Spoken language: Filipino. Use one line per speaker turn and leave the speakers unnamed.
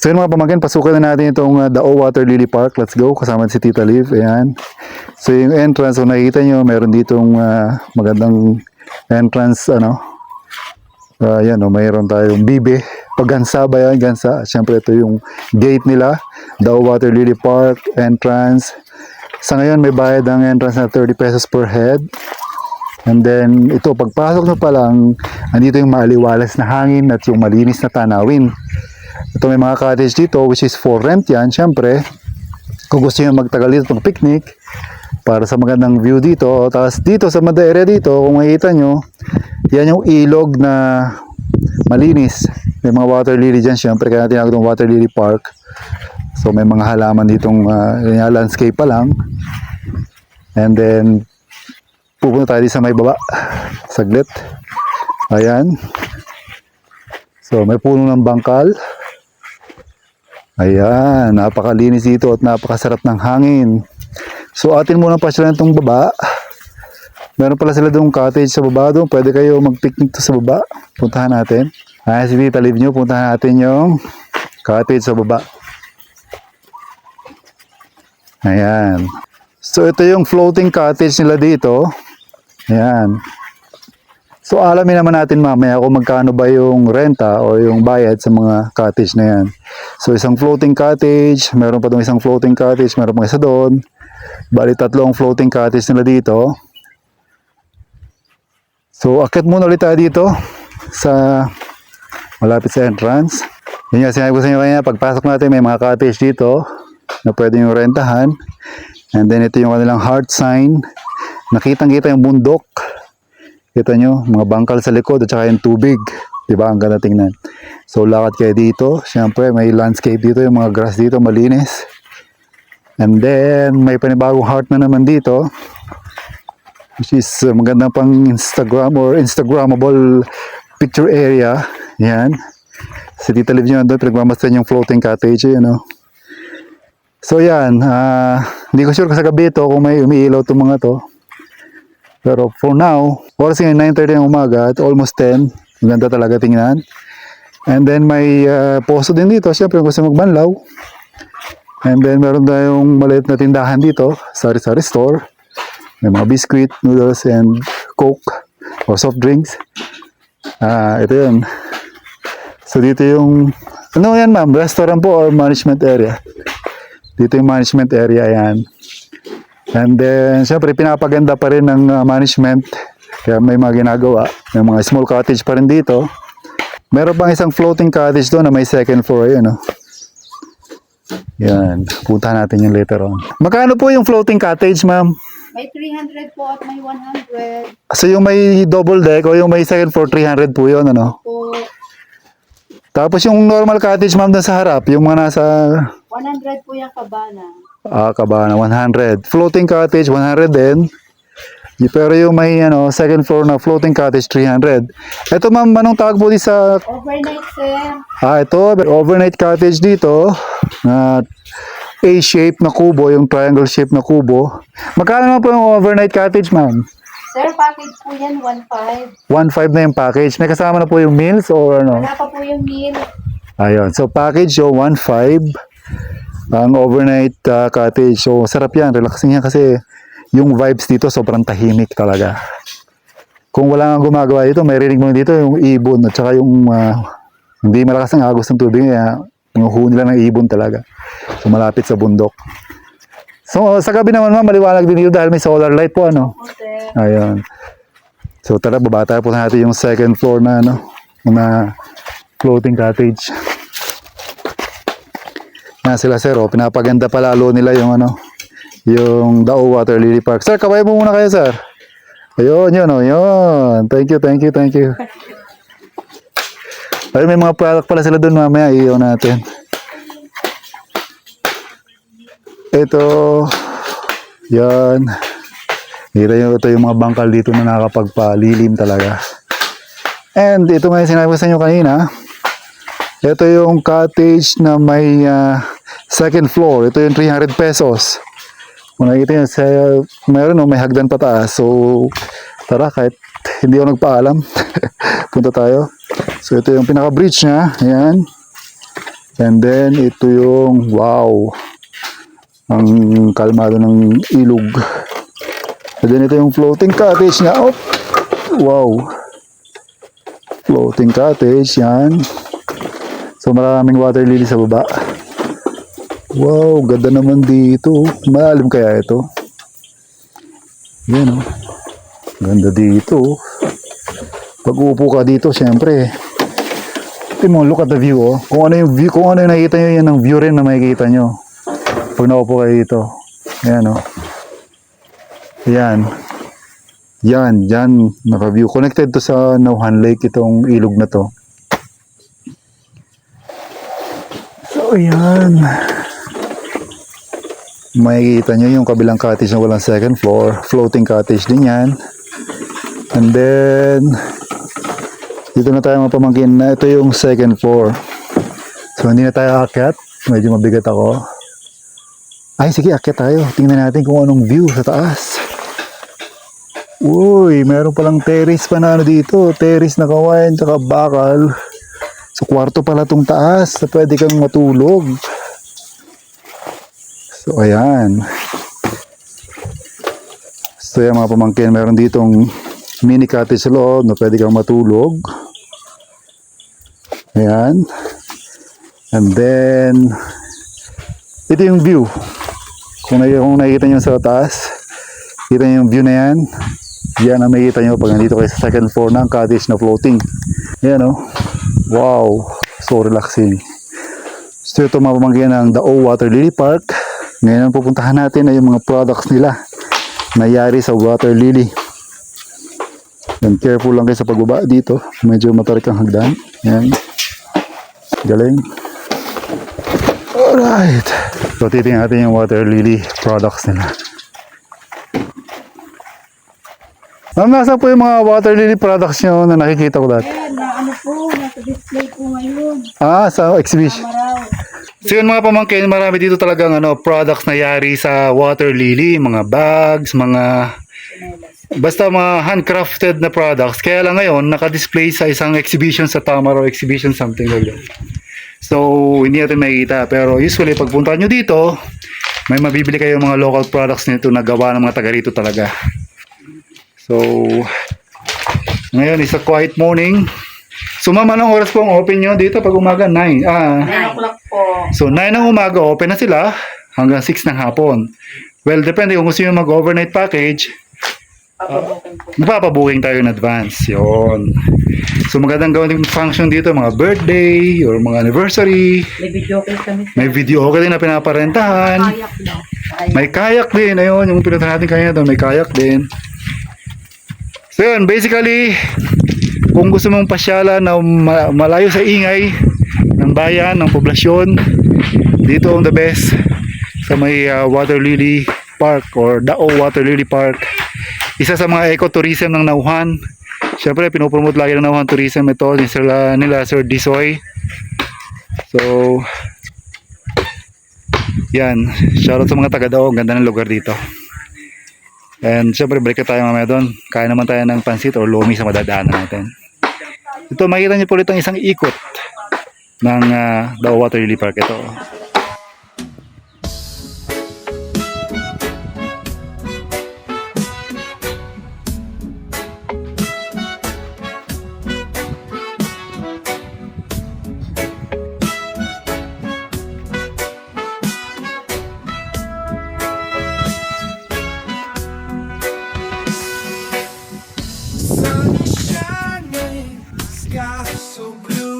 So yun mga pamangkin, pasukan na natin itong Dao Water Lily Park. Let's go, kasama si Tita Liv. Ayan. So yung entrance, kung nakikita nyo, meron ditong magandang entrance, mayroon tayong bibe. Pag gansa ba yan? Gansa. Siyempre ito yung gate nila. Dao Water Lily Park, entrance. Sa ngayon, may bayad ang entrance na 30 pesos per head. And then, ito, pagpasok nyo pa lang, andito yung maaliwalas na hangin at yung malinis na tanawin. Ito may mga cottage dito which is for rent yan. Siyempre, kung gusto nyo magtagal dito pang picnic para sa magandang view dito. Tapos dito sa Manda area dito, kung makikita nyo, yan yung ilog na malinis. May mga water lily dyan. Siyempre, kaya tinawag itong Water Lily Park. So may mga halaman ditong landscape pa lang. And then, pupunta tayo sa may baba. Saglit. Ayan. So may puno ng bangkal. Ayan, napakalinis dito at napakasarap ng hangin. So atin muna pasyalan itong baba. Meron pala sila doon cottage sa baba doon. Pwede kayo mag-picnic to sa baba. Puntahan natin. Ayan si Tita Liv nyo. Puntahan natin yung cottage sa baba. Ayan. So ito yung floating cottage nila dito. Ayan. So alamin naman natin mamaya kung magkano ba yung renta o yung bayad sa mga cottage na yan. So isang floating cottage, meron pa doon isang floating cottage, meron pa isa doon. Bali tatlong floating cottage nila dito. So akit muna ulit tayo dito sa malapit sa entrance. Yun nga sinabi ko sa inyo kanina, pagpasok natin may mga cottage dito na pwede yung rentahan. And then ito yung kanilang heart sign. Nakitang-kita yung bundok. Kita nyo, mga bangkal sa likod at saka yung tubig. Diba? Ang ganda tingnan. So, lakad kayo dito. Siyempre, may landscape dito. Yung mga grass dito, malinis. And then, may panibagong heart na naman dito. Which is maganda pang Instagram or Instagrammable picture area. Yan. Si Tita Liv nyo doon, pinagmamastan yung floating cottage. So, yan. Hindi ko sure kasi gabi ito kung may umiilaw itong mga to. Pero for now, oras ngayon 9:30 ng umaga at almost 10. Maganda talaga tingnan. And then may posto din dito. Siyempre gusto magbanlaw. And then meron tayong maliit na tindahan dito. Sari-sari store. May mga biscuit, noodles, and coke or soft drinks. Ito yun. So dito yung, ano yan ma'am? Restaurant po or management area? Dito yung management area yan. And then, syempre, pinapaganda pa rin ng management. Kaya may mga ginagawa. May mga small cottage pa rin dito. Meron pang isang floating cottage doon na may second floor. Ayan, Yan. Puntahan natin yung later on. Magkano po yung floating cottage, ma'am?
May 300 po at may 100
So, yung may double deck o yung may second floor, 300 po yun,
po.
Tapos yung normal cottage, ma'am, na sa harap, yung mga nasa...
100 po yung kabana.
Kabana, 100. Floating cottage, 100 din. Pero yung may second floor na floating cottage, 300. Ito ma'am, anong tawag po dito sa...
Overnight, sir.
Ito, overnight cottage dito. A-shape na kubo, yung triangle shape na kubo. Magkano naman po yung overnight cottage, ma'am?
Sir, package po yan, 1.5.
1.5 na yung package. May kasama na po yung meals or ano?
Wala pa po yung meal.
Ayun. So, package yung 1.5. Ang overnight cottage. So, sarap yan. Relaxing yan kasi yung vibes dito sobrang tahimik talaga. Kung wala nga gumagawa dito, may rinig mo dito yung ibon at saka yung hindi malakas ang agos ng tubig. Nanguhuni lang ng ibon talaga. So, malapit sa bundok. So, sa gabi naman maliwanag din dito dahil may solar light po,
Okay.
Ayun. So, tara, baba tayo po natin yung second floor na, na floating cottage. Yan sila sir, pinapaganda pa lalo nila yung yung Dao Water Lily Park. Sir, kaway mo muna kayo sir. Ayun, yun. Thank you. Ayun, may mga product pala sila doon mamaya, iiyaw natin. Ito, yan. Ito yung mga bangkal dito na nakakapagpalilim talaga. And ito nga yung sinabi ko sa inyo kanina. Ito yung cottage na may second floor. Ito yung 300 pesos. Kung nakikita nyo, may hagdan pataas. So, tara, kahit hindi ako nagpaalam, punta tayo. So, ito yung pinaka-bridge niya. Ayan. And then, ito yung, wow, ang kalmado ng ilog. And then, ito yung floating cottage niya. Oh, wow. Floating cottage, yan. So, maraming water lily sa baba. Wow, ganda naman dito. Malalim kaya ito? Yan, oh. Ganda dito. Pag uupo ka dito, syempre, ito mo, look at the view, oh. Kung ano yung view, kung ano yung nakikita nyo, yan ang view rin na makikita nyo. Pag naupo kayo dito. Ayan, oh. Ayan. Yan, naka-view. Connected to sa Nauhan Lake, itong ilog na to. So, ayan. Makikita nyo yung kabilang cottage na walang second floor. Floating cottage din yan. And then, dito na tayo mapamangkin na ito yung second floor. So, hindi na tayo aakyat. Medyo mabigat ako. Ay, sige, akyat tayo. Tingnan natin kung anong view sa taas. Uy, meron palang terrace pa na ano dito. Terrace na kawain, tsaka bakal. So, kwarto pala tong taas na pwede kang matulog. So, ayan. So, yan mga pamangkin. Meron ditong mini cottage sa loob na pwede kang matulog. Ayan. And then, ito yung view. Kung nakikita nyo sa taas, kita nyo yung view na yan. Yan ang makikita nyo pag nandito kayo sa second floor ng cottage na floating. Ayan, oh. Wow. So relaxing. So ito mga pamangkin ng Dao Water Lily Park. Ngayon ang pupuntahan natin ay yung mga products nila na yari sa water lily. And careful lang kayo sa pagbaba dito. Medyo matarik ang hagdan. Yan. Galing. Alright. So titingnan natin yung water lily products nila. Ma'am, nasa po yung mga water lily products nyo na nakikita ko dati?
Ayan, na ano po, nasa display po ngayon.
Ah, sa exhibition.
Maraw.
So yun mga pamangkin, marami dito talagang products na yari sa water lily, mga bags, mga basta mga handcrafted na products. Kaya lang ngayon, naka-display sa isang exhibition sa Tamaraw exhibition, something like that. So, hindi natin makikita. Pero usually, pagpunta nyo dito, may mabibili kayo mga local products nito na gawa ng mga taga rito talaga. So, ngayon is a quiet morning. So, ma'am, anong oras po ang open nyo dito pag umaga? 9.
9 o'clock po.
So, 9 ng umaga, open na sila hanggang 6 ng hapon. Well, depende kung gusto nyo mag-overnight package,
Papabukin po.
mapapabuking tayo in advance. Yun. So, magandang gawin yung function dito, mga birthday or mga anniversary.
May video kayo kami.
May video okay din na pinaparentahan.
Kayak daw.
May kayak din. Ayun, yung pinunta natin kanina doon, may kayak din. So, yun, basically, kung gusto mong pasyalan na malayo sa ingay ng bayan, ng poblasyon, dito ang the best sa may Water Lily Park or Dao Water Lily Park. Isa sa mga ecotourism ng Nauhan. Siyempre, pinopromote lagi ng Nauhan Tourism ito nila Sir Disoy. So, yan. Shoutout sa mga taga Dao. Ganda ng lugar dito. And siyempre, break na tayo mamaya doon. Kaya naman tayo ng pansit or lomi sa madadaanan natin. Ito, makita niyo po ulit ang isang ikot ng Dao Water Lily Park. Ito.
Sun is shining, sky so blue.